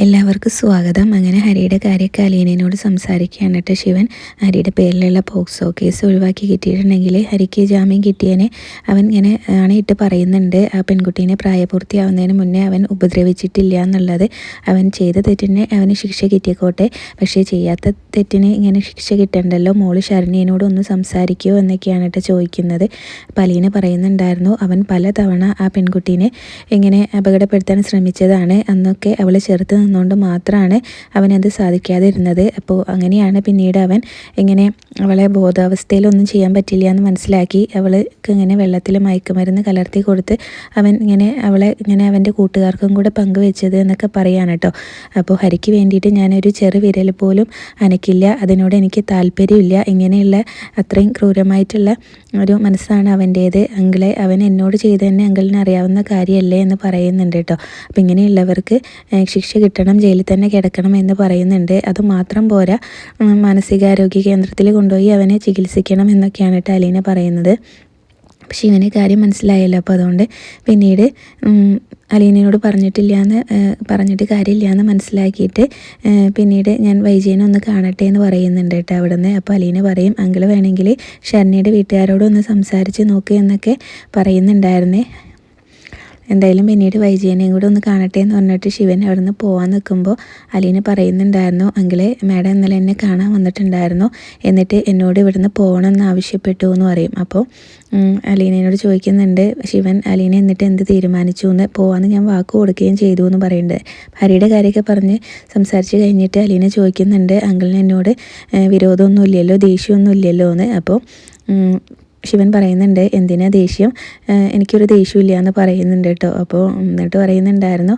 എല്ലാവർക്കും സ്വാഗതം. അങ്ങനെ ഹരിയുടെ കാര്യമൊക്കെ അലീനയോട് സംസാരിക്കുകയാണ് കേട്ടോ ശിവൻ. ഹരിയുടെ പേരിലുള്ള പോക്സോ കേസ് ഒഴിവാക്കി കിട്ടിയിട്ടുണ്ടെങ്കിൽ ഹരിക്ക് ജാമ്യം കിട്ടിയതിനെ അവൻ ഇങ്ങനെ ആണയിട്ട് പറയുന്നുണ്ട്. ആ പെൺകുട്ടീനെ പ്രായപൂർത്തിയാവുന്നതിന് മുന്നേ അവൻ ഉപദ്രവിച്ചിട്ടില്ല എന്നുള്ളത്. അവൻ ചെയ്ത തെറ്റിന് അവന് ശിക്ഷ കിട്ടിക്കോട്ടെ, പക്ഷേ ചെയ്യാത്ത തെറ്റിന് ഇങ്ങനെ ശിക്ഷ കിട്ടണ്ടല്ലോ. മോള് ശരണ്യനോട് ഒന്ന് സംസാരിക്കുമോ എന്നൊക്കെയാണ് കേട്ടോ ചോദിക്കുന്നത്. അപ്പം അലീന പറയുന്നുണ്ടായിരുന്നു അവൻ പലതവണ ആ പെൺകുട്ടീനെ ഇങ്ങനെ അപകടപ്പെടുത്താൻ ശ്രമിച്ചതാണ്. അന്നൊക്കെ അവളെ ചെറുത്ത് നിന്നുകൊണ്ട് മാത്രമാണ് അവനത് സാധിക്കാതിരുന്നത്. അപ്പോൾ അങ്ങനെയാണ് പിന്നീട് അവൻ ഇങ്ങനെ അവളെ ബോധാവസ്ഥയിലൊന്നും ചെയ്യാൻ പറ്റില്ല എന്ന് മനസ്സിലാക്കി അവൾക്ക് ഇങ്ങനെ വെള്ളത്തിൽ മയക്കുമരുന്ന് കലർത്തി കൊടുത്ത് അവൻ ഇങ്ങനെ അവളെ ഇങ്ങനെ അവൻ്റെ കൂട്ടുകാർക്കും കൂടെ പങ്കുവെച്ചത് എന്നൊക്കെ പറയാണ് കേട്ടോ. അപ്പോൾ ഹരിക്ക് വേണ്ടിയിട്ട് ഞാനൊരു ചെറു വിരൽ പോലും അനക്കില്ല, അതിനോട് എനിക്ക് താല്പര്യമില്ല. ഇങ്ങനെയുള്ള അത്രയും ക്രൂരമായിട്ടുള്ള ഒരു മനസ്സാണ് അവൻ്റേത്. അങ്കിളെ അവൻ എന്നോട് ചെയ്ത് തന്നെ അങ്കിളിന് അറിയാവുന്ന കാര്യമല്ലേ എന്ന് പറയുന്നുണ്ട് കേട്ടോ. അപ്പം ഇങ്ങനെയുള്ളവർക്ക് ശിക്ഷ കിട്ടണം, ജയിലിൽ തന്നെ കിടക്കണം എന്ന് പറയുന്നുണ്ട്. അതുമാത്രം പോരാ, മാനസികാരോഗ്യ കേന്ദ്രത്തിൽ കൊണ്ടുപോയി അവനെ ചികിത്സിക്കണം എന്നൊക്കെയാണ് കേട്ടോ അലീന പറയുന്നത്. പക്ഷേ ഇവന് കാര്യം മനസ്സിലായല്ലോ. അപ്പോൾ അതുകൊണ്ട് പിന്നീട് അലീനയോട് പറഞ്ഞിട്ട് കാര്യമില്ല എന്ന് മനസ്സിലാക്കിയിട്ട് പിന്നീട് ഞാൻ വൈജയനെ ഒന്ന് കാണട്ടെ എന്ന് പറയുന്നുണ്ട് കേട്ടോ അവിടെ നിന്ന്. അപ്പോൾ അലീന പറയും അങ്കിള് വേണമെങ്കിൽ ഷർണിയുടെ വീട്ടുകാരോടൊന്ന് സംസാരിച്ച് നോക്കുക എന്നൊക്കെ പറയുന്നുണ്ടായിരുന്നേ. എന്തായാലും പിന്നീട് വൈജയനെയും കൂടെ ഒന്ന് കാണട്ടെ എന്ന് പറഞ്ഞിട്ട് ശിവൻ അവിടെ നിന്ന് പോകാൻ നിൽക്കുമ്പോൾ അലീന പറയുന്നുണ്ടായിരുന്നു അങ്കിളെ മാഡം ഇന്നലെ എന്നെ കാണാൻ വന്നിട്ടുണ്ടായിരുന്നു, എന്നിട്ട് എന്നോട് ഇവിടുന്ന് പോകണമെന്ന് ആവശ്യപ്പെട്ടു എന്ന് പറയും. അപ്പോൾ അലീനയോട് ചോദിക്കുന്നുണ്ട് ശിവൻ അലീന എന്നിട്ട് എന്ത് തീരുമാനിച്ചു എന്ന്. പോകാമെന്ന് ഞാൻ വാക്ക് കൊടുക്കുകയും ചെയ്തു എന്ന് പറയുന്നുണ്ട്. ഹരിയുടെ കാര്യമൊക്കെ പറഞ്ഞ് സംസാരിച്ച് കഴിഞ്ഞിട്ട് അലീന ചോദിക്കുന്നുണ്ട് അങ്കിളിന് എന്നോട് വിരോധമൊന്നും ഇല്ലല്ലോ, ദേഷ്യമൊന്നും ഇല്ലല്ലോ എന്ന്. അപ്പോൾ ശിവൻ പറയുന്നുണ്ട് എന്തിനാ ദേഷ്യം, എനിക്കൊരു ദേഷ്യമില്ല എന്ന് പറയുന്നുണ്ട് കേട്ടോ. അപ്പോൾ എന്നിട്ട് പറയുന്നുണ്ടായിരുന്നു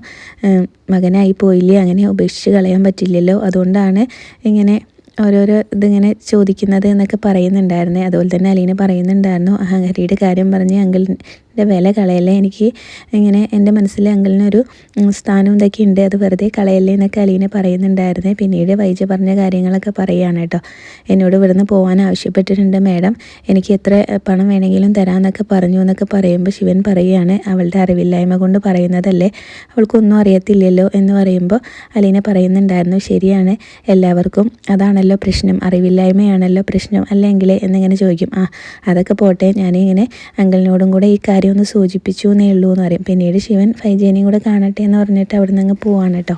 മകനായി പോയില്ലേ, അങ്ങനെ ഉപേക്ഷിച്ച് കളയാൻ പറ്റില്ലല്ലോ, അതുകൊണ്ടാണ് ഇങ്ങനെ ഓരോരോ ഇതിങ്ങനെ ചോദിക്കുന്നത് എന്നൊക്കെ പറയുന്നുണ്ടായിരുന്നേ. അതുപോലെ തന്നെ അലീന പറയുന്നുണ്ടായിരുന്നു ഹരിയുടെ കാര്യം പറഞ്ഞ് അങ്കിളിൻ്റെ വില കളയല്ലേ, എനിക്ക് ഇങ്ങനെ എൻ്റെ മനസ്സിൽ അങ്കിളിനൊരു സ്ഥാനം ഇതൊക്കെ ഉണ്ട്, അത് വെറുതെ കളയല്ലേ എന്നൊക്കെ അലീന പറയുന്നുണ്ടായിരുന്നേ. പിന്നീട് വൈജ പറഞ്ഞ കാര്യങ്ങളൊക്കെ പറയുകയാണ് കേട്ടോ. എന്നോട് ഇവിടുന്ന് പോകാൻ ആവശ്യപ്പെട്ടിട്ടുണ്ട് മാഡം, എനിക്ക് എത്ര പണം വേണമെങ്കിലും തരാമെന്നൊക്കെ പറഞ്ഞു എന്നൊക്കെ പറയുമ്പോൾ ശിവൻ പറയുകയാണ് അവളുടെ അറിവില്ലായ്മ കൊണ്ട് പറയുന്നതല്ലേ, അവൾക്കൊന്നും അറിയത്തില്ലല്ലോ എന്ന് പറയുമ്പോൾ അലീന പറയുന്നുണ്ടായിരുന്നു ശരിയാണ്, എല്ലാവർക്കും അതാണല്ലോ പ്രശ്നം, അറിവില്ലായ്മയാണല്ലോ പ്രശ്നം അല്ലെങ്കിൽ എന്നിങ്ങനെ ചോദിക്കും. അതൊക്കെ പോട്ടെ, ഞാനിങ്ങനെ അങ്കിളിനോടും കൂടെ ഈ കാര്യം ഒന്ന് സൂചിപ്പിച്ചു എന്നേ ഉള്ളൂ എന്ന് പറയും. പിന്നീട് ശിവൻ വൈജയനെയും കൂടെ കാണട്ടെ എന്ന് പറഞ്ഞിട്ട് അവിടെ നിന്ന് അങ്ങ് പോവാണ് കേട്ടോ.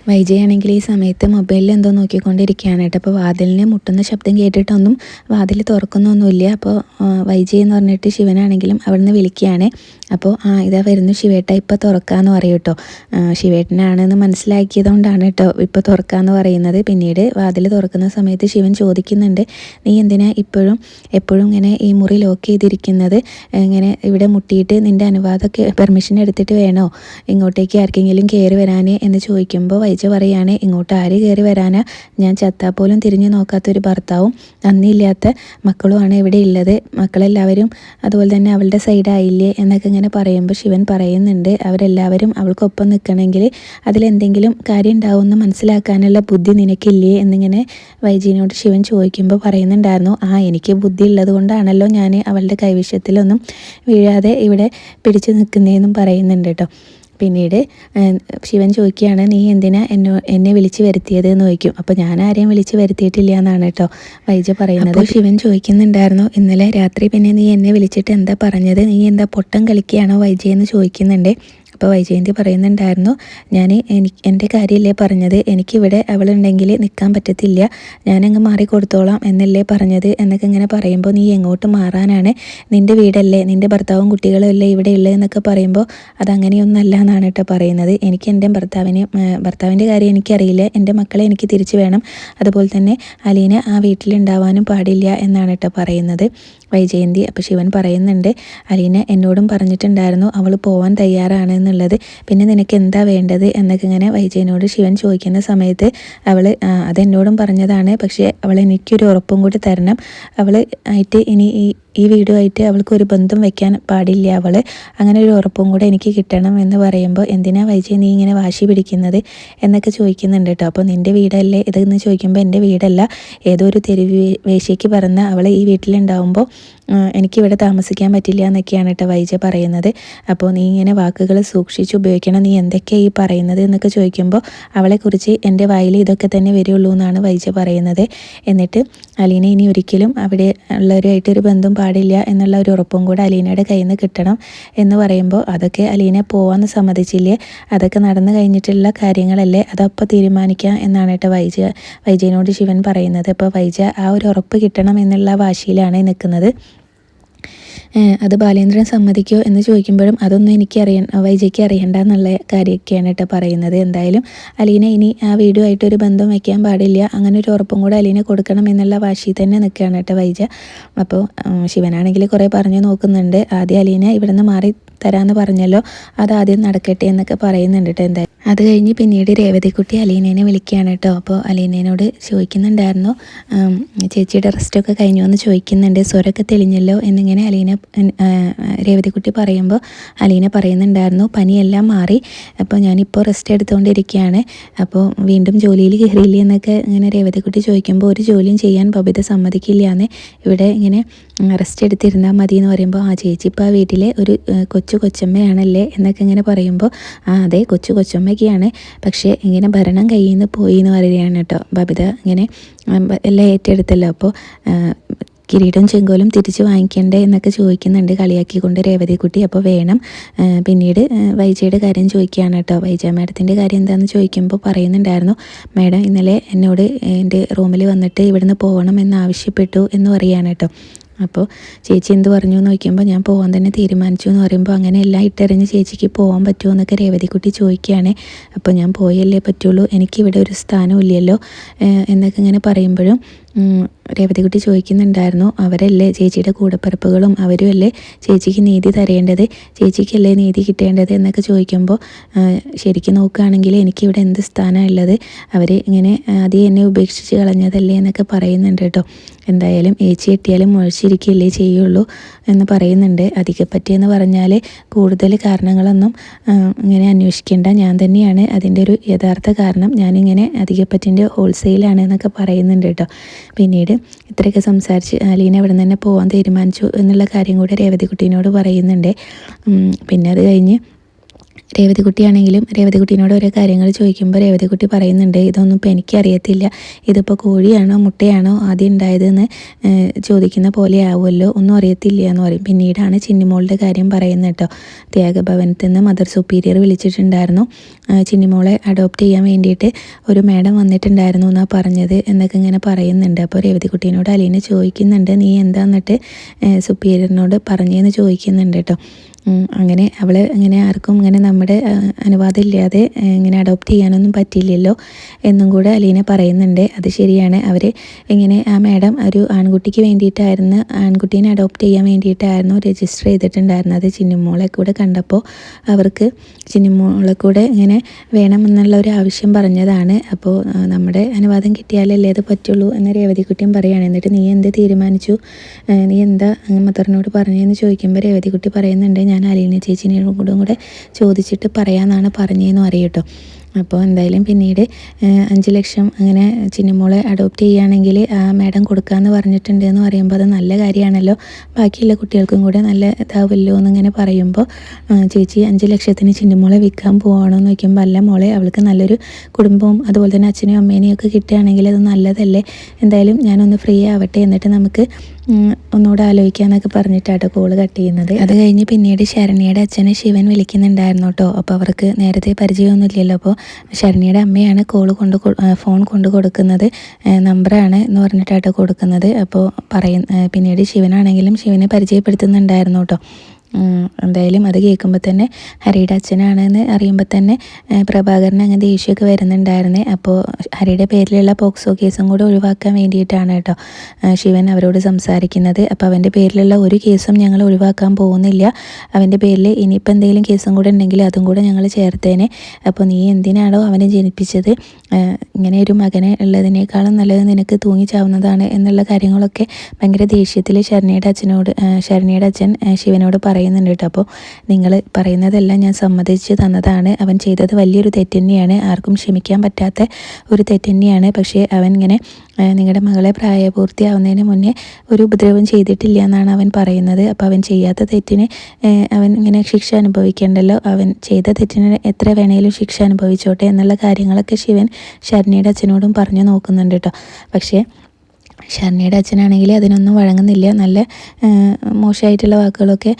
വൈജയാണെങ്കിൽ ഈ സമയത്ത് മൊബൈലിൽ എന്തോ നോക്കിക്കൊണ്ടിരിക്കുകയാണ് കേട്ടോ. അപ്പോൾ വാതിലിന് മുട്ടുന്ന ശബ്ദം കേട്ടിട്ടൊന്നും വാതിൽ തുറക്കുന്നൊന്നുമില്ല. അപ്പോൾ വൈജയ് എന്ന് പറഞ്ഞിട്ട് ശിവനാണെങ്കിലും അവിടെ നിന്ന് വിളിക്കുകയാണ്. അപ്പോൾ ഇതാ വരുന്നു ശിവേട്ട, ഇപ്പോൾ തുറക്കാമെന്ന് പറയും കേട്ടോ. ശിവേട്ടനാണെന്ന് മനസ്സിലാക്കിയതുകൊണ്ടാണ് കേട്ടോ ഇപ്പോൾ തുറക്കാമെന്ന് പറയുന്നത്. പിന്നീട് വാതിൽ തുറക്കുന്ന സമയത്ത് ശിവൻ ചോദിക്കുന്നുണ്ട് നീ എന്തിനാ എപ്പോഴും ഇങ്ങനെ ഈ മുറി ലോക്ക് ചെയ്തിരിക്കുന്നത്, ഇങ്ങനെ ഇവിടെ മുട്ടിയിട്ട് നിൻ്റെ അനുവാദമൊക്കെ പെർമിഷൻ എടുത്തിട്ട് വേണോ ഇങ്ങോട്ടേക്ക് ആർക്കെങ്കിലും കയറി വരാൻ എന്ന് ചോദിക്കുമ്പോൾ വൈജ പറയാണ് ഇങ്ങോട്ട് ആര് കയറി വരാനാ, ഞാൻ ചത്താൽ പോലും തിരിഞ്ഞു നോക്കാത്തൊരു ഭർത്താവും നന്ദിയില്ലാത്ത മക്കളുമാണ് ഇവിടെ ഉള്ളത്, മക്കളെല്ലാവരും അതുപോലെ തന്നെ അവളുടെ സൈഡായില്ലേ എന്നൊക്കെ ഇങ്ങനെ പറയുമ്പോൾ ശിവൻ പറയുന്നുണ്ട് അവരെല്ലാവരും അവൾക്കൊപ്പം നിൽക്കണമെങ്കിൽ അതിലെന്തെങ്കിലും കാര്യം ഉണ്ടാവുമെന്ന് മനസ്സിലാക്കാനുള്ള ബുദ്ധി നിനക്കില്ലേ എന്നിങ്ങനെ വൈജയനോട് ശിവൻ ചോദിക്കുമ്പോൾ പറയുന്നുണ്ടായിരുന്നു എനിക്ക് ബുദ്ധി ഉള്ളത് കൊണ്ടാണല്ലോ ഞാൻ അവളുടെ കൈവശത്തിലൊന്നും വീഴാതെ ഇവിടെ പിടിച്ചു നിൽക്കുന്നതെന്നും പറയുന്നുണ്ട് കേട്ടോ. പിന്നീട് ശിവൻ ചോദിക്കുകയാണ് നീ എന്തിനാ എന്നെ വിളിച്ച് വരുത്തിയത് എന്ന് ചോദിക്കും. അപ്പോൾ ഞാൻ ആരെയും വിളിച്ച് വരുത്തിയിട്ടില്ല എന്നാണ് കേട്ടോ വൈജ പറയുന്നത്. അപ്പോൾ ശിവൻ ചോദിക്കുന്നുണ്ടായിരുന്നു ഇന്നലെ രാത്രി പിന്നെ നീ എന്നെ വിളിച്ചിട്ട് എന്താ പറഞ്ഞത്, നീ എന്താ പൊട്ടം കളിക്കുകയാണോ വൈജയെന്ന് ചോദിക്കുന്നുണ്ട്. അപ്പോൾ വൈജയന്തി പറയുന്നുണ്ടായിരുന്നു എൻ്റെ കാര്യമല്ലേ പറഞ്ഞത്, എനിക്കിവിടെ അവളുണ്ടെങ്കിൽ നിൽക്കാൻ പറ്റത്തില്ല, ഞാനങ്ങ് മാറിക്കൊടുത്തോളാം എന്നല്ലേ പറഞ്ഞത് എന്നൊക്കെ ഇങ്ങനെ പറയുമ്പോൾ നീ എങ്ങോട്ട് മാറാനാണ്, നിൻ്റെ വീടല്ലേ, നിൻ്റെ ഭർത്താവും കുട്ടികളും അല്ലേ ഇവിടെ ഉള്ളത് എന്നൊക്കെ പറയുമ്പോൾ അതങ്ങനെയൊന്നല്ല എന്നാണ് കേട്ടോ പറയുന്നത്. എനിക്ക് എൻ്റെ ഭർത്താവിൻ്റെ കാര്യം എനിക്കറിയില്ല, എൻ്റെ മക്കളെ എനിക്ക് തിരിച്ചു വേണം, അതുപോലെ തന്നെ അലീന ആ വീട്ടിലുണ്ടാവാനും പാടില്ല എന്നാണ് കേട്ടോ പറയുന്നത് വൈജയന്തി. അപ്പോൾ ശിവൻ പറയുന്നുണ്ട് അലീന എന്നോടും പറഞ്ഞിട്ടുണ്ടായിരുന്നു അവൾ പോവാൻ തയ്യാറാണ് എന്നുള്ളത്, പിന്നെ നിനക്ക് എന്താ വേണ്ടത് എന്നൊക്കെ ഇങ്ങനെ വൈജയനോട് ശിവൻ ചോദിക്കുന്ന സമയത്ത് അവൾ അതെന്നോടും പറഞ്ഞതാണ്, പക്ഷേ അവൾ എനിക്കൊരു ഉറപ്പും കൂടി തരണം, അവൾ ആയിട്ട് ഇനി ഈ വീടുമായിട്ട് അവൾക്ക് ഒരു ബന്ധം വെക്കാൻ പാടില്ല അവൾ, അങ്ങനെ ഒരു ഉറപ്പും കൂടെ എനിക്ക് കിട്ടണം എന്ന് പറയുമ്പോൾ എന്തിനാ വൈജി നീ ഇങ്ങനെ വാശി പിടിക്കുന്നത് എന്നൊക്കെ ചോദിക്കുന്നുണ്ട് കേട്ടോ. അപ്പോൾ നിൻ്റെ വീടല്ലേ ഇതെന്ന് ചോദിക്കുമ്പോൾ എൻ്റെ വീടല്ല, ഏതോ ഒരു തെരുവ് വേശ്യയ്ക്ക് പറഞ്ഞ അവൾ ഈ വീട്ടിലുണ്ടാവുമ്പോൾ എനിക്കിവിടെ താമസിക്കാൻ പറ്റില്ല എന്നൊക്കെയാണ് കേട്ടോ വൈജ പറയുന്നത്. അപ്പോൾ നീ ഇങ്ങനെ വാക്കുകൾ സൂക്ഷിച്ച് ഉപയോഗിക്കണം, നീ എന്തൊക്കെയാണ് ഈ പറയുന്നത് എന്നൊക്കെ ചോദിക്കുമ്പോൾ അവളെക്കുറിച്ച് എൻ്റെ വായിൽ ഇതൊക്കെ തന്നെ വരുള്ളൂ എന്നാണ് വൈജ പറയുന്നത്. എന്നിട്ട് അലീന ഇനി ഒരിക്കലും അവിടെ ഉള്ളവരുമായിട്ടൊരു ബന്ധം പാടില്ല എന്നുള്ള ഒരു ഉറപ്പും കൂടെ അലീനയുടെ കയ്യിൽ നിന്ന് കിട്ടണം എന്ന് പറയുമ്പോൾ അതൊക്കെ അലീന പോവാന്ന് സമ്മതിച്ചില്ലേ, അതൊക്കെ നടന്നു കഴിഞ്ഞിട്ടുള്ള കാര്യങ്ങളല്ലേ, അതപ്പോൾ തീരുമാനിക്കാം എന്നാണ് കേട്ടോ വൈജയനോട് ശിവൻ പറയുന്നത്. അപ്പോൾ വൈജ ആ ഒരു ഉറപ്പ് കിട്ടണം എന്നുള്ള വാശിയിലാണ് നിൽക്കുന്നത്. അത് ബാലേന്ദ്രൻ സമ്മതിക്കുമോ എന്ന് ചോദിക്കുമ്പോഴും അതൊന്നും വൈജയ്ക്ക് അറിയണ്ട എന്നുള്ള കാര്യമൊക്കെയാണ് കേട്ടോ പറയുന്നത്. എന്തായാലും അലീന ഇനി ആ വീടുമായിട്ടൊരു ബന്ധം വയ്ക്കാൻ പാടില്ല, അങ്ങനെ ഒരു ഉറപ്പും കൂടെ അലീന കൊടുക്കണം എന്നുള്ള വാശി തന്നെ നിൽക്കുകയാണ് കേട്ടോ വൈജ. അപ്പോൾ ശിവനാണെങ്കിൽ കുറേ പറഞ്ഞു നോക്കുന്നുണ്ട്, ആദ്യം അലീന ഇവിടെ നിന്ന് മാറി തരാമെന്ന് പറഞ്ഞല്ലോ, അതാദ്യം നടക്കട്ടെ എന്നൊക്കെ പറയുന്നുണ്ട് കേട്ടോ. എന്തായാലും അത് കഴിഞ്ഞ് പിന്നീട് രേവതിക്കുട്ടി അലീനേനെ വിളിക്കുകയാണ് കേട്ടോ. അപ്പോൾ അലീനേനോട് ചോദിക്കുന്നുണ്ടായിരുന്നു, ചേച്ചിയുടെ റെസ്റ്റൊക്കെ കഴിഞ്ഞു എന്ന് ചോദിക്കുന്നുണ്ട്, സ്വരമൊക്കെ തെളിഞ്ഞല്ലോ എന്നിങ്ങനെ രേവതിക്കുട്ടി പറയുമ്പോൾ അലീന പറയുന്നുണ്ടായിരുന്നു, പനിയെല്ലാം മാറി, അപ്പോൾ ഞാനിപ്പോൾ റെസ്റ്റ് എടുത്തുകൊണ്ടിരിക്കുകയാണ്, അപ്പോൾ വീണ്ടും ജോലിയിൽ കയറിയില്ലേ എന്നൊക്കെ ഇങ്ങനെ രേവതിക്കുട്ടി ചോദിക്കുമ്പോൾ ഒരു ജോലിയും ചെയ്യാൻ ബബിത സമ്മതിക്കില്ല എന്ന്, ഇവിടെ ഇങ്ങനെ റെസ്റ്റ് എടുത്തിരുന്നാൽ മതി എന്ന് പറയുമ്പോൾ ആ ചേച്ചി ഇപ്പോൾ ആ വീട്ടിലെ ഒരു കൊച്ചമ്മയാണല്ലേ എന്നൊക്കെ ഇങ്ങനെ പറയുമ്പോൾ അതെ കൊച്ചമ്മയ്ക്കാണ്, പക്ഷേ ഇങ്ങനെ ഭരണം കയ്യിൽ നിന്ന് പോയി എന്ന് പറയുകയാണ് കേട്ടോ. ബബിത ഇങ്ങനെ എല്ലാം ഏറ്റെടുത്തല്ലോ, അപ്പോൾ കിരീടം ചെങ്കോലും തിരിച്ച് വാങ്ങിക്കണ്ടേ എന്നൊക്കെ ചോദിക്കുന്നുണ്ട് കളിയാക്കിക്കൊണ്ട് രേവതിക്കുട്ടി. അപ്പോൾ വേണം. പിന്നീട് വൈജയുടെ കാര്യം ചോദിക്കുകയാണ് കേട്ടോ. വൈജ മാഡത്തിൻ്റെ കാര്യം എന്താണെന്ന് ചോദിക്കുമ്പോൾ പറയുന്നുണ്ടായിരുന്നു, മാഡം ഇന്നലെ എന്നോട് എൻ്റെ റൂമിൽ വന്നിട്ട് ഇവിടുന്ന് പോകണം എന്ന് ആവശ്യപ്പെട്ടു എന്ന് പറയുകയാണ് കേട്ടോ. അപ്പോൾ ചേച്ചി എന്ത് പറഞ്ഞു എന്ന് ചോദിക്കുമ്പോൾ ഞാൻ പോകാൻ തന്നെ തീരുമാനിച്ചു എന്ന് പറയുമ്പോൾ അങ്ങനെ എല്ലാം ഇട്ടെറിഞ്ഞ് ചേച്ചിക്ക് പോകാൻ പറ്റുമോ എന്നൊക്കെ രേവതിക്കുട്ടി ചോദിക്കുകയാണ്. അപ്പോൾ ഞാൻ പോയല്ലേ പറ്റുള്ളൂ, എനിക്കിവിടെ ഒരു സ്ഥാനം ഇല്ലല്ലോ എന്നൊക്കെ ഇങ്ങനെ പറയുമ്പോഴും രേവതിക്കുട്ടി ചോദിക്കുന്നുണ്ടായിരുന്നു, അവരല്ലേ ചേച്ചിയുടെ കൂടപ്പിറപ്പുകളും, അവരുമല്ലേ ചേച്ചിക്ക് നീതി തരേണ്ടത്, ചേച്ചിക്കല്ലേ നീതി കിട്ടേണ്ടത് എന്നൊക്കെ ചോദിക്കുമ്പോൾ ശരിക്കും നോക്കുകയാണെങ്കിൽ എനിക്കിവിടെ എന്ത് സ്ഥാനമാണ് ഉള്ളത്, അവർ ഇങ്ങനെ ആദ്യം എന്നെ ഉപേക്ഷിച്ച് കളഞ്ഞതല്ലേ എന്നൊക്കെ പറയുന്നുണ്ട് കേട്ടോ. എന്തായാലും ഏച്ചി എട്ടിയാലും മുഴച്ചിരിക്കുകയല്ലേ ചെയ്യുള്ളൂ എന്ന് പറയുന്നുണ്ട്. അധികപ്പറ്റിയെന്ന് പറഞ്ഞാൽ കൂടുതൽ കാരണങ്ങളൊന്നും ഇങ്ങനെ അന്വേഷിക്കേണ്ട, ഞാൻ തന്നെയാണ് അതിൻ്റെ ഒരു യഥാർത്ഥ കാരണം, ഞാനിങ്ങനെ അധികപ്പറ്റിൻ്റെ ഹോൾസെയിലാണ് എന്നൊക്കെ പറയുന്നുണ്ട് കേട്ടോ. പിന്നീട് ഇത്രയൊക്കെ സംസാരിച്ച് അലീന ഇവിടെ നിന്ന് തന്നെ പോകാൻ തീരുമാനിച്ചു എന്നുള്ള കാര്യം കൂടെ രേവതിക്കുട്ടീനോട് പറയുന്നുണ്ട്. പിന്നെ അത് കഴിഞ്ഞ് രേവതിക്കുട്ടിയാണെങ്കിലും രേവതിക്കുട്ടീനോട് ഓരോ കാര്യങ്ങൾ ചോദിക്കുമ്പോൾ രേവതിക്കുട്ടി പറയുന്നുണ്ട്, ഇതൊന്നും ഇപ്പോൾ എനിക്കറിയത്തില്ല, ഇതിപ്പോൾ കോഴിയാണോ മുട്ടയാണോ ആദ്യം ഉണ്ടായതെന്ന് ചോദിക്കുന്ന പോലെ ആവുമല്ലോ, ഒന്നും അറിയത്തില്ല എന്ന് പറയും. പിന്നീടാണ് ചിന്നിമോളുടെ കാര്യം പറയുന്നത് കേട്ടോ. ത്യാഗഭവനത്തിൽ നിന്ന് മദർ സുപ്പീരിയർ വിളിച്ചിട്ടുണ്ടായിരുന്നു, ചിന്നിമോളെ അഡോപ്റ്റ് ചെയ്യാൻ വേണ്ടിയിട്ട് ഒരു മാഡം വന്നിട്ടുണ്ടായിരുന്നു എന്നാണ് പറഞ്ഞത് എന്നൊക്കെ ഇങ്ങനെ പറയുന്നുണ്ട്. അപ്പോൾ രേവതിക്കുട്ടീനോട് അലീന ചോദിക്കുന്നുണ്ട്, നീ എന്താ എന്നിട്ട് സുപ്പീരിയറിനോട് പറഞ്ഞതെന്ന് ചോദിക്കുന്നുണ്ട് കേട്ടോ. അങ്ങനെ അവൾ ഇങ്ങനെ ആർക്കും ഇങ്ങനെ നമ്മുടെ അനുവാദം ഇല്ലാതെ ഇങ്ങനെ അഡോപ്റ്റ് ചെയ്യാനൊന്നും പറ്റില്ലല്ലോ എന്നും കൂടെ അലീന പറയുന്നുണ്ട്. അത് ശരിയാണ്, അവർ ഇങ്ങനെ ആ മാഡം ഒരു ആൺകുട്ടിക്ക് വേണ്ടിയിട്ടായിരുന്നു, ആൺകുട്ടീനെ അഡോപ്റ്റ് ചെയ്യാൻ വേണ്ടിയിട്ടായിരുന്നു രജിസ്റ്റർ ചെയ്തിട്ടുണ്ടായിരുന്നത്. ചിന്നിമോളെ കൂടെ കണ്ടപ്പോൾ അവർക്ക് ചിന്നിമോളെ കൂടെ ഇങ്ങനെ വേണമെന്നുള്ള ഒരു ആവശ്യം പറഞ്ഞതാണ്. അപ്പോൾ നമ്മുടെ അനുവാദം കിട്ടിയാലല്ലേ അത് പറ്റുള്ളൂ എന്ന് രേവതിക്കുട്ടിയും പറയുകയാണ്. എന്നിട്ട് നീ എന്ത് തീരുമാനിച്ചു, നീ എന്താ മദറിനോട് പറഞ്ഞതെന്ന് ചോദിക്കുമ്പോൾ രേവതിക്കുട്ടി പറയുന്നുണ്ട്, ഞാൻ അലീന ചേച്ചിനോടും കൂടെ ചോദിച്ചിട്ട് പറയാമെന്നാണ് പറഞ്ഞതെന്ന് അറിയും കേട്ടോ. അപ്പോൾ എന്തായാലും പിന്നീട് 5 ലക്ഷം അങ്ങനെ ചിന്നിമോളെ അഡോപ്റ്റ് ചെയ്യുകയാണെങ്കിൽ ആ മാഡം കൊടുക്കാമെന്ന് പറഞ്ഞിട്ടുണ്ട് എന്ന് പറയുമ്പോൾ അത് നല്ല കാര്യമാണല്ലോ, ബാക്കിയുള്ള കുട്ടികൾക്കും കൂടെ നല്ല ഇതാവുമല്ലോ എന്നിങ്ങനെ പറയുമ്പോൾ ചേച്ചി 5 ലക്ഷത്തിന് ചിന്നിമോളെ വിൽക്കാൻ പോകണമെന്ന് ചോദിക്കുമ്പോൾ അല്ല മോളെ, അവൾക്ക് നല്ലൊരു കുടുംബവും അതുപോലെ തന്നെ അച്ഛനെയും അമ്മേനെയും ഒക്കെ കിട്ടുകയാണെങ്കിൽ അത് നല്ലതല്ലേ, എന്തായാലും ഞാനൊന്ന് ഫ്രീ ആവട്ടെ എന്നിട്ട് നമുക്ക് ഒന്നുകൂടെ ആലോചിക്കാമെന്നൊക്കെ പറഞ്ഞിട്ടാട്ടോ കോള് കട്ട് ചെയ്യുന്നത്. അത് കഴിഞ്ഞ് പിന്നീട് ശരണ്യയുടെ അച്ഛനെ ശിവൻ വിളിക്കുന്നുണ്ടായിരുന്നു കേട്ടോ. അപ്പോൾ അവർക്ക് നേരത്തെ പരിചയമൊന്നുമില്ലല്ലോ, അപ്പോൾ ശരണ്യയുടെ അമ്മയാണ് ഫോൺ കൊണ്ട് കൊടുക്കുന്നത്, നമ്പറാണ് എന്ന് പറഞ്ഞിട്ടാട്ടോ കൊടുക്കുന്നത്. അപ്പോൾ പിന്നീട് ശിവനാണെങ്കിലും ശിവനെ പരിചയപ്പെടുത്തുന്നുണ്ടായിരുന്നു കേട്ടോ. എന്തായാലും അത് കേൾക്കുമ്പോൾ തന്നെ ഹരിയുടെ അച്ഛനാണെന്ന് അറിയുമ്പോൾ തന്നെ പ്രഭാകരന് അങ്ങനെ ദേഷ്യമൊക്കെ വരുന്നുണ്ടായിരുന്നേ. അപ്പോൾ ഹരിയുടെ പേരിലുള്ള പോക്സോ കേസും കൂടെ ഒഴിവാക്കാൻ വേണ്ടിയിട്ടാണ് കേട്ടോ ശിവൻ അവരോട് സംസാരിക്കുന്നത്. അപ്പോൾ അവൻ്റെ പേരിലുള്ള ഒരു കേസും ഞങ്ങൾ ഒഴിവാക്കാൻ പോകുന്നില്ല, അവൻ്റെ പേരിൽ ഇനിയിപ്പോൾ എന്തെങ്കിലും കേസും കൂടെ ഉണ്ടെങ്കിൽ അതും കൂടെ ഞങ്ങൾ ചേർത്തേനെ. അപ്പോൾ നീ എന്തിനാണോ അവനെ ജനിപ്പിച്ചത്, ഇങ്ങനെ ഒരു മകനെ ഉള്ളതിനേക്കാളും നല്ലത് നിനക്ക് തൂങ്ങിച്ചാവുന്നതാണ് എന്നുള്ള കാര്യങ്ങളൊക്കെ ഭയങ്കര ദേഷ്യത്തിൽ ശരണ്യയുടെ അച്ഛൻ ശിവനോട് പറയുന്നുണ്ട് കേട്ടോ. അപ്പോൾ നിങ്ങൾ പറയുന്നതെല്ലാം ഞാൻ സമ്മതിച്ച് തന്നതാണ്, അവൻ ചെയ്തത് വലിയൊരു തെറ്റ് തന്നെയാണ്, ആർക്കും ക്ഷമിക്കാൻ പറ്റാത്ത ഒരു തെറ്റ് തന്നെയാണ്. പക്ഷേ അവൻ ഇങ്ങനെ നിങ്ങളുടെ മകളെ പ്രായപൂർത്തിയാവുന്നതിന് മുന്നേ ഒരു ഉപദ്രവം ചെയ്തിട്ടില്ല എന്നാണ് അവൻ പറയുന്നത്. അപ്പോൾ അവൻ ചെയ്യാത്ത തെറ്റിന് അവൻ ഇങ്ങനെ ശിക്ഷ അനുഭവിക്കേണ്ടല്ലോ, അവൻ ചെയ്ത തെറ്റിന് എത്ര വേണേലും ശിക്ഷ അനുഭവിച്ചോട്ടെ എന്നുള്ള കാര്യങ്ങളൊക്കെ ശിവൻ ശരണ്യയുടെ അച്ഛനോടും പറഞ്ഞു നോക്കുന്നുണ്ട് കേട്ടോ. പക്ഷേ ശരണ്യയുടെ അച്ഛനാണെങ്കിൽ അതിനൊന്നും വഴങ്ങുന്നില്ല, നല്ല മോശമായിട്ടുള്ള വാക്കുകളൊക്കെ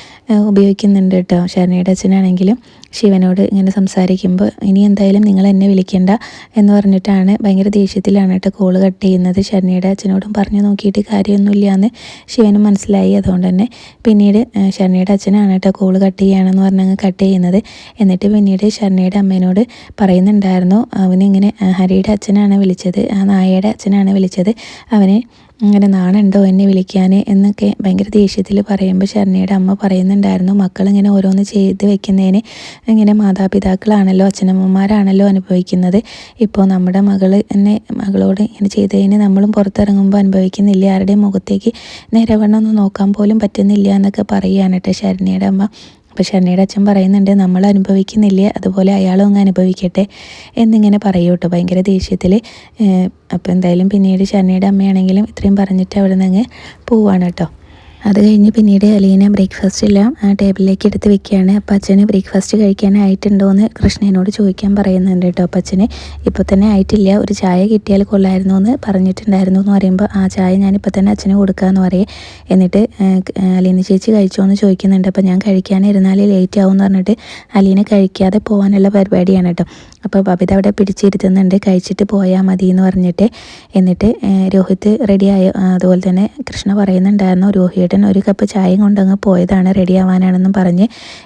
ഉപയോഗിക്കുന്നുണ്ട് കേട്ടോ. ശരണ്യയുടെ അച്ഛനാണെങ്കിലും ശിവനോട് ഇങ്ങനെ സംസാരിക്കുമ്പോൾ ഇനി എന്തായാലും നിങ്ങൾ എന്നെ വിളിക്കണ്ട എന്ന് പറഞ്ഞിട്ടാണ് ഭയങ്കര ദേഷ്യത്തിലാണ് കേട്ടോ കോള് കട്ട് ചെയ്യുന്നത്. ശരണ്യയുടെ അച്ഛനോടും പറഞ്ഞു നോക്കിയിട്ട് കാര്യമൊന്നുമില്ല എന്ന് ശിവനും മനസ്സിലായി. അതുകൊണ്ട് തന്നെ പിന്നീട് ശരണ്യയുടെ അച്ഛനാണ് കേട്ടോ കോള് കട്ട് ചെയ്യുകയാണെന്ന് പറഞ്ഞങ്ങ് കട്ട് ചെയ്യുന്നത്. എന്നിട്ട് പിന്നീട് ശരണ്യയുടെ അമ്മേനോട് പറയുന്നുണ്ടായിരുന്നു, അവനിങ്ങനെ ഹരിയുടെ അച്ഛനാണ് വിളിച്ചത്, ആ നായയുടെ അച്ഛനാണ് വിളിച്ചത്, അവന് അങ്ങനെ നാണുണ്ടോ എന്നെ വിളിക്കാൻ എന്നൊക്കെ ഭയങ്കര ദേഷ്യത്തിൽ പറയുമ്പോൾ ശരണ്യയുടെ അമ്മ പറയുന്നുണ്ടായിരുന്നു, മക്കളിങ്ങനെ ഓരോന്ന് ചെയ്ത് വെക്കുന്നതിന് ഇങ്ങനെ മാതാപിതാക്കളാണല്ലോ അച്ഛനമ്മമാരാണല്ലോ അനുഭവിക്കുന്നത്. ഇപ്പോൾ നമ്മുടെ മകളോട് ഇങ്ങനെ ചെയ്തതിന് നമ്മളും പുറത്തിറങ്ങുമ്പോൾ അനുഭവിക്കുന്നില്ല, ആരുടെയും മുഖത്തേക്ക് നേരവണ്ണം ഒന്ന് നോക്കാൻ പോലും പറ്റുന്നില്ല എന്നൊക്കെ പറയുകയാണ് കേട്ടോ ശരണ്യയുടെ അമ്മ. അപ്പോൾ ശരണ്യയുടെ അച്ഛൻ പറയുന്നുണ്ട്, നമ്മൾ അനുഭവിക്കുന്നില്ലേ അതുപോലെ അയാളും അങ്ങ് അനുഭവിക്കട്ടെ എന്നിങ്ങനെ പറയൂ കേട്ടോ ഭയങ്കര ദേഷ്യത്തിൽ. അപ്പോൾ എന്തായാലും പിന്നീട് ശരണ്യയുടെ അമ്മയാണെങ്കിലും ഇത്രയും പറഞ്ഞിട്ട് അവിടെ നിന്ന് അങ്ങ് പോവാണ് കേട്ടോ. അത് കഴിഞ്ഞ് പിന്നീട് അലീന ബ്രേക്ക്ഫാസ്റ്റ് എല്ലാം ടേബിളിലേക്ക് എടുത്ത് വെക്കുകയാണ്. അപ്പോൾ അച്ഛന് ബ്രേക്ക്ഫാസ്റ്റ് കഴിക്കാനായിട്ടുണ്ടോ എന്ന് കൃഷ്ണനോട് ചോദിക്കാൻ പറയുന്നുണ്ട് കേട്ടോ. അപ്പോൾ അച്ഛന് ഇപ്പോൾ തന്നെ ആയിട്ടില്ല, ഒരു ചായ കിട്ടിയാൽ കൊള്ളായിരുന്നു എന്ന് പറഞ്ഞിട്ടുണ്ടായിരുന്നു എന്ന് പറയുമ്പോൾ ആ ചായ ഞാനിപ്പോൾ തന്നെ അച്ഛന് കൊടുക്കാമെന്ന് പറയും. എന്നിട്ട് അലീന ചേച്ചി കഴിച്ചോ എന്ന് ചോദിക്കുന്നുണ്ട്. അപ്പോൾ ഞാൻ കഴിക്കാനിരുന്നാൽ ലേറ്റ് ആവും എന്ന് പറഞ്ഞിട്ട് അലീന കഴിക്കാതെ പോകാനുള്ള പരിപാടിയാണ് കേട്ടോ. അപ്പോൾ ബബിത അവിടെ പിടിച്ചിരുത്തുന്നുണ്ട്, കഴിച്ചിട്ട് പോയാൽ മതി എന്ന് പറഞ്ഞിട്ട്. എന്നിട്ട് രോഹിത് റെഡിയായോ, അതുപോലെ തന്നെ കൃഷ്ണ പറയുന്നുണ്ടായിരുന്നു രോഹിയേട്ടൻ ഒരു കപ്പ് ചായയും കൊണ്ടങ്ങ് പോയതാണ്, റെഡി ആവാനാണെന്നും പറഞ്ഞ്.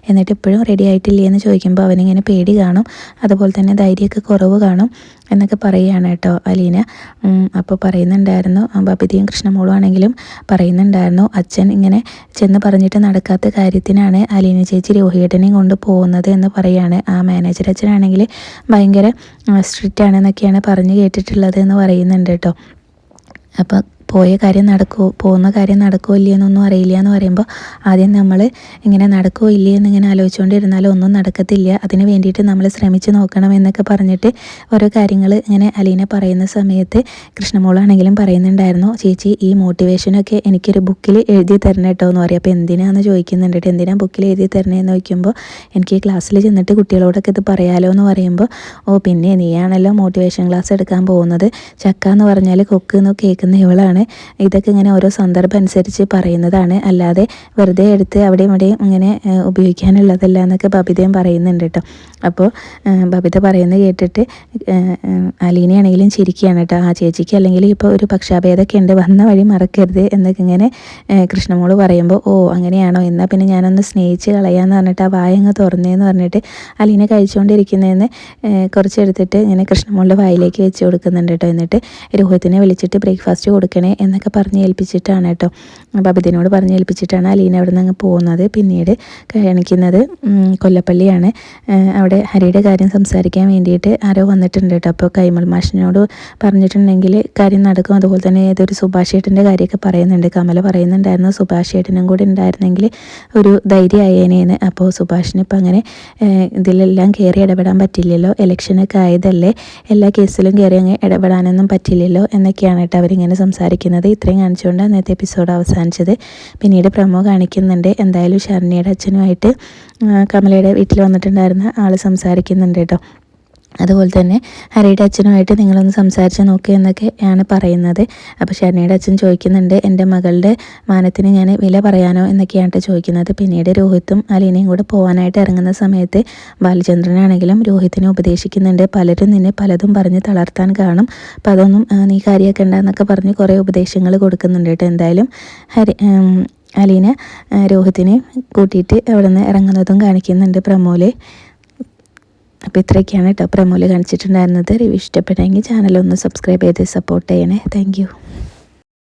എന്നിട്ട് ഇപ്പോഴും റെഡി ആയിട്ടില്ലേ എന്ന് ചോദിക്കുമ്പോൾ അവനിങ്ങനെ പേടി കാണും, അതുപോലെ തന്നെ ധൈര്യമൊക്കെ കുറവ് കാണും എന്നൊക്കെ പറയുകയാണ് കേട്ടോ അലീന. അപ്പോൾ പറയുന്നുണ്ടായിരുന്നു, ബബിതയും കൃഷ്ണമോളും ആണെങ്കിലും പറയുന്നുണ്ടായിരുന്നു, അച്ഛൻ ഇങ്ങനെ ചെന്ന് പറഞ്ഞിട്ട് നടക്കാത്ത കാര്യത്തിനാണ് അലീന ചേച്ചി രോഹിയേട്ടനെയും കൊണ്ട് പോകുന്നത് എന്ന് പറയുകയാണ്. ആ മാനേജർ അച്ഛനാണെങ്കിൽ ഭയങ്കര സ്ട്രിക്റ്റ് ആണെന്നൊക്കെയാണ് പറഞ്ഞു കേട്ടിട്ടുള്ളത് എന്ന് പറയുന്നുണ്ട് കേട്ടോ. അപ്പോൾ പോകുന്ന കാര്യം നടക്കുമോ ഇല്ലയെന്നൊന്നും അറിയില്ല എന്ന് പറയുമ്പോൾ ആദ്യം നമ്മൾ ഇങ്ങനെ നടക്കുമോ ഇല്ലേ എന്നിങ്ങനെ ആലോചിച്ചുകൊണ്ടിരുന്നാലും ഒന്നും നടക്കത്തില്ല, അതിന് വേണ്ടിയിട്ട് നമ്മൾ ശ്രമിച്ച് നോക്കണം എന്നൊക്കെ പറഞ്ഞിട്ട് ഓരോ കാര്യങ്ങൾ ഇങ്ങനെ അലീന പറയുന്ന സമയത്ത് കൃഷ്ണമോളാണെങ്കിലും പറയുന്നുണ്ടായിരുന്നു, ചേച്ചി ഈ മോട്ടിവേഷനൊക്കെ എനിക്കൊരു ബുക്കിൽ എഴുതി തരണം കേട്ടോ എന്ന് പറയും. അപ്പോൾ എന്തിനാണെന്ന് ചോദിക്കുന്നുണ്ട് കേട്ടോ. എന്തിനാണ് ബുക്കിൽ എഴുതി തരണേന്ന് ചോദിക്കുമ്പോൾ എനിക്ക് ക്ലാസ്സിൽ ചെന്നിട്ട് കുട്ടികളോടൊക്കെ ഇത് പറയാലോ എന്ന് പറയുമ്പോൾ, ഓ പിന്നെ നീയാണല്ലോ മോട്ടിവേഷൻ ക്ലാസ് എടുക്കാൻ പോകുന്നത്, ചക്ക എന്ന് പറഞ്ഞാൽ കൊക്ക് എന്ന് കേൾക്കുന്ന ഇവളാണ്, ഇതൊക്കെ ഇങ്ങനെ ഓരോ സന്ദർഭം അനുസരിച്ച് പറയുന്നതാണ്, അല്ലാതെ വെറുതെ എടുത്ത് അവിടെയും ഇവിടെയും ഇങ്ങനെ ഉപയോഗിക്കാനുള്ളതല്ല എന്നൊക്കെ ബബിതയും പറയുന്നുണ്ട് കേട്ടോ. അപ്പോൾ ബബിത പറയുന്നത് കേട്ടിട്ട് അലീനയാണെങ്കിലും ചിരിക്കുകയാണ് കേട്ടോ. ആ ചേച്ചിക്ക് അല്ലെങ്കിൽ ഇപ്പോൾ ഒരു പക്ഷാഭേദമൊക്കെ ഉണ്ട്, വന്ന വഴി മറക്കരുത് എന്നൊക്കെ ഇങ്ങനെ കൃഷ്ണമോള് പറയുമ്പോൾ, ഓ അങ്ങനെയാണോ, എന്നാൽ പിന്നെ ഞാനൊന്ന് സ്നേഹിച്ച് കളയാമെന്ന് പറഞ്ഞിട്ട് ആ വായങ്ങ് തുറന്നേന്ന് പറഞ്ഞിട്ട് അലീന കഴിച്ചുകൊണ്ടിരിക്കുന്നതെന്ന് കുറച്ചെടുത്തിട്ട് ഇങ്ങനെ കൃഷ്ണമോളുടെ വായിലേക്ക് വെച്ച് കൊടുക്കുന്നുണ്ട് കേട്ടോ. എന്നിട്ട് രോഹിത്തിനെ വിളിച്ചിട്ട് ബ്രേക്ക്ഫാസ്റ്റ് കൊടുക്കണേ എന്നൊക്കെ പറഞ്ഞ് ഏൽപ്പിച്ചിട്ടാണ് കേട്ടോ, ബബിതിനോട് പറഞ്ഞ് ഏൽപ്പിച്ചിട്ടാണ് അലീന അവിടെ നിന്ന് അങ്ങ് പോകുന്നത്. പിന്നീട് കാണിക്കുന്നത് കൊല്ലപ്പള്ളിയാണ്. അവിടെ ഹരിയുടെ കാര്യം സംസാരിക്കാൻ വേണ്ടിയിട്ട് ആരോ വന്നിട്ടുണ്ട് കേട്ടോ. അപ്പോൾ കൈമൾ മാഷിനോട് പറഞ്ഞിട്ടുണ്ടെങ്കിൽ കാര്യം നടക്കും. അതുപോലെ തന്നെ ഏതൊരു സുഭാഷ് ഏട്ടൻ്റെ കാര്യമൊക്കെ പറയുന്നുണ്ട്. കമല പറയുന്നുണ്ടായിരുന്നു സുഭാഷ് ഏട്ടനും കൂടി ഉണ്ടായിരുന്നെങ്കിൽ ഒരു ധൈര്യമായേനേന്ന്. അപ്പോൾ സുഭാഷിന് ഇപ്പം അങ്ങനെ ഇതിലെല്ലാം കയറി ഇടപെടാൻ പറ്റില്ലല്ലോ, ഇലക്ഷനൊക്കെ ആയതല്ലേ, എല്ലാ കേസിലും കയറി അങ്ങ് ഇടപെടാനൊന്നും പറ്റില്ലല്ലോ എന്നൊക്കെയാണ് കേട്ടോ അവരിങ്ങനെ സംസാരിക്കുന്നത്. ഇത്രയും കാണിച്ചുകൊണ്ട് അന്നത്തെ എപ്പിസോഡ് അവസാനിച്ചത്. പിന്നീട് പ്രമോ കാണിക്കുന്നുണ്ട്. എന്തായാലും ശരണ്യയുടെ അച്ഛനുമായിട്ട് കമലയുടെ വീട്ടിൽ വന്നിട്ടുണ്ടായിരുന്ന ആൾ സംസാരിക്കുന്നുണ്ട് കേട്ടോ. അതുപോലെ തന്നെ ഹരിയുടെ അച്ഛനുമായിട്ട് നിങ്ങളൊന്ന് സംസാരിച്ച് നോക്കുക എന്നൊക്കെയാണ് പറയുന്നത്. അപ്പോൾ ശരണ്യയുടെ അച്ഛൻ ചോദിക്കുന്നുണ്ട്, എൻ്റെ മകളുടെ മാനത്തിന് ഞാൻ വില പറയാനോ എന്നൊക്കെയാണ് ചോദിക്കുന്നത്. പിന്നീട് രോഹിത്തും അലീനയും കൂടെ പോകാനായിട്ട് ഇറങ്ങുന്ന സമയത്ത് ബാലചന്ദ്രനാണെങ്കിലും രോഹിത്തിനെ ഉപദേശിക്കുന്നുണ്ട്, പലരും നിന്നെ പലതും പറഞ്ഞ് തളർത്താൻ കാണും, അപ്പോൾ അതൊന്നും നീ കാര്യമാക്കണ്ട എന്നൊക്കെ പറഞ്ഞ് കുറേ ഉപദേശങ്ങൾ കൊടുക്കുന്നുണ്ട് കേട്ടോ. എന്തായാലും അലീന രോഹിത്തിനെ കൂട്ടിയിട്ട് അവിടെ നിന്ന് ഇറങ്ങുന്നതും കാണിക്കുന്നുണ്ട് പ്രമോല്. അപ്പോൾ ഇത്രയൊക്കെയാണ് കേട്ടോ പ്രമോല് കാണിച്ചിട്ടുണ്ടായിരുന്നത്. റിവ്യൂ ഇഷ്ടപ്പെട്ടെങ്കിൽ ചാനലൊന്ന് സബ്സ്ക്രൈബ് ചെയ്ത് സപ്പോർട്ട് ചെയ്യണേ. താങ്ക്